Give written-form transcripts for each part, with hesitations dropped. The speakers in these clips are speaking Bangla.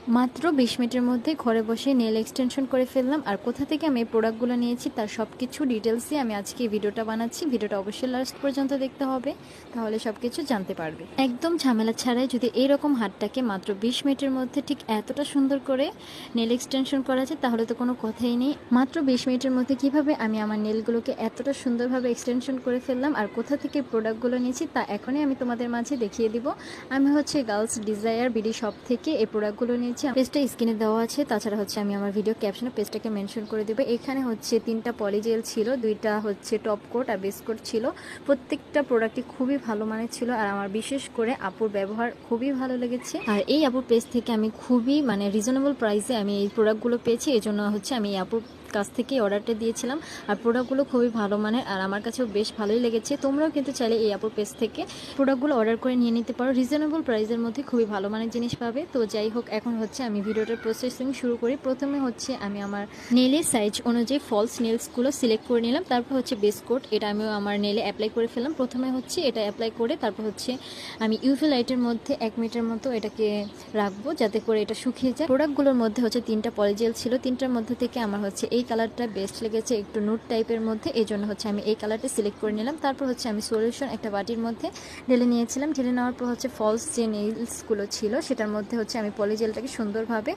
মাত্র 20 মিনিটের মধ্যে ঘরে বসে নেল এক্সটেনশন করে ফেললাম। আর কোথা থেকে আমি এই প্রোডাক্টগুলো নিয়েছি তার সব কিছু ডিটেলসই আমি আজকে এই ভিডিওটা বানাচ্ছি। ভিডিওটা অবশ্যই লাস্ট পর্যন্ত দেখতে হবে, তাহলে সব কিছু জানতে পারবে। একদম ঝামেলা ছাড়াই যদি এইরকম হাতটাকে মাত্র 20 মিনিটের মধ্যে ঠিক এতটা সুন্দর করে নেল এক্সটেনশন করা যায় তাহলে তো কোনো কথাই নেই। মাত্র 20 মিনিটের মধ্যে কিভাবে আমি আমার নেলগুলোকে এতটা সুন্দরভাবে এক্সটেনশন করে ফেললাম আর কোথা থেকে প্রোডাক্টগুলো নিয়েছি তা এখনই আমি তোমাদের মাঝে দেখিয়ে দিব। আমি হচ্ছে গার্লস ডিজায়ার বিডি শপ থেকে এই প্রোডাক্টগুলো নিয়েছি। পেজটা স্ক্রিনে দেওয়া আছে, তাছাড়া হচ্ছে আমি আমার ভিডিও ক্যাপশনে পেজটাকে মেনশন করে দেবো। এখানে হচ্ছে 3টা পলিজেল ছিল, 2টা হচ্ছে টপ কোট আর বেস কোট ছিল। প্রত্যেকটা প্রোডাক্টই খুবই ভালো মানের ছিল আর আমার বিশেষ করে আপুর ব্যবহার খুবই ভালো লেগেছে। আর এই আপুর পেজ থেকে আমি খুবই রিজনেবল প্রাইসে আমি এই প্রোডাক্টগুলো পেয়েছি, এই জন্য হচ্ছে আমি এই আপুর কাছ থেকে অর্ডারটা দিয়েছিলাম। আর প্রোডাক্টগুলো খুবই ভালো মানের আর আমার কাছেও বেশ ভালোই লেগেছে। তোমরাও কিন্তু চাইলে এই আপুর পেজ থেকে প্রোডাক্টগুলো অর্ডার করে নিয়ে নিতে পারো, রিজনেবল প্রাইসের মধ্যে খুবই ভালো মানের জিনিস পাবে। তো যাই হোক, এখন হচ্ছে আমি ভিডিওটার প্রসেসিং শুরু করি। প্রথমে হচ্ছে আমি আমার নেলের সাইজ অনুযায়ী ফলস নেলসগুলো সিলেক্ট করে নিলাম। তারপর হচ্ছে বেস কোট, এটা আমি আমার নেলে অ্যাপ্লাই করে ফেললাম। প্রথমে হচ্ছে এটা অ্যাপ্লাই করে তারপর হচ্ছে আমি ইউভি লাইটের মধ্যে 1 মিনিটের মতো এটাকে রাখবো যাতে করে এটা শুকিয়ে যায়। প্রোডাক্টগুলোর মধ্যে হচ্ছে 3টা পলিজেল ছিল, 3টার মধ্যে থেকে আমার হচ্ছে এই কালারটা বেস্ট লেগেছে, একটু নুট টাইপের মধ্যে, এই জন্য হচ্ছে আমি এই কালারটা সিলেক্ট করে নিলাম। তারপর হচ্ছে আমি সলিউশন একটা বাটির মধ্যে ঢেলে নিয়েছিলাম। ঢেলে নেওয়ার পর হচ্ছে ফলস যে নেলসগুলো ছিল সেটার মধ্যে হচ্ছে আমি পলিজেলটাকে সুন্দরভাবে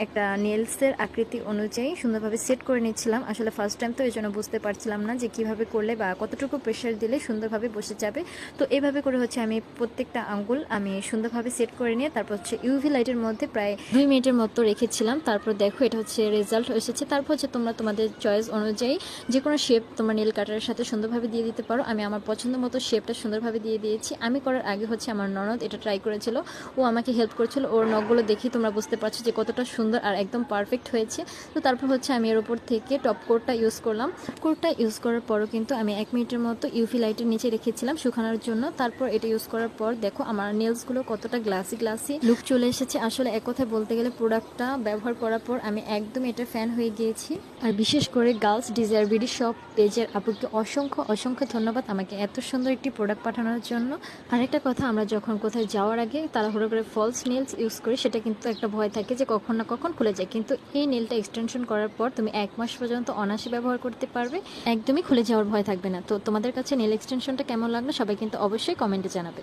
একটা নেলসের আকৃতি অনুযায়ী সুন্দরভাবে সেট করে নিচ্ছিলাম। আসলে ফার্স্ট টাইম তো এই জন্য বুঝতে পারছিলাম না যে কিভাবে করলে বা কতটুকু প্রেশার দিলে সুন্দরভাবে বসে যাবে। তো এইভাবে করে হচ্ছে আমি প্রত্যেকটা আঙ্গুল আমি সুন্দরভাবে সেট করে নিয়ে তারপর হচ্ছে ইউভি লাইটের মধ্যে প্রায় 2 মিনিটের মতো রেখেছিলাম। তারপর দেখো এটা হচ্ছে রেজাল্ট এসেছে। তারপর হচ্ছে তোমরা তোমাদের চয়েস অনুযায়ী যে কোনো শেপ তোমার নেল কাটারের সাথে সুন্দরভাবে দিয়ে দিতে পারো। আমি আমার পছন্দ মতো শেপটা সুন্দরভাবে দিয়ে দিয়েছি। আমি করার আগে হচ্ছে আমার ননদ এটা ট্রাই করেছিল, ও আমাকে হেল্প করেছিল। ওর নখগুলো দেখি তোমরা বুঝতে পারছো যে কতটা সুন্দর আর একদম পারফেক্ট হয়েছে। তো তারপর হচ্ছে আমি এর উপর থেকে টপ কোটটা ইউজ করলাম। কোটটা ইউজ করার পরও কিন্তু আমি 1 মিনিটের মতো ইউভি লাইটের নিচে রেখেছিলাম শুকানোর জন্য। তারপর এটা ইউজ করার পর দেখো আমার নেলসগুলো কতটা গ্লাসি গ্লাসি লুক চলে এসেছে। আসলে এক কথায় বলতে গেলে প্রোডাক্টটা ব্যবহার করার পর আমি একদম এটা ফ্যান হয়ে গিয়েছি। আর বিশেষ করে গার্লস ডিজায়ার বিডি শপ পেজের আপুকে অসংখ্য অসংখ্য ধন্যবাদ আমাকে এত সুন্দর একটি প্রোডাক্ট পাঠানোর জন্য। আরেকটা কথা, আমরা যখন কোথায় যাওয়ার আগে তাড়াহুড়ো করে ফলস নেলস ইউজ করি সেটা কিন্তু একটা ভয় থাকে যে কখন না কখন খুলে যায়, কিন্তু এই নেলটা এক্সটেনশন করার পর তুমি 1 মাস পর্যন্ত অনায়াসে ব্যবহার করতে পারবে, একদমই খুলে যাওয়ার ভয় থাকবে না। তো তোমাদের কাছে নেল এক্সটেনশনটা কেমন লাগলো সবাই কিন্তু অবশ্যই কমেন্টে জানাবে।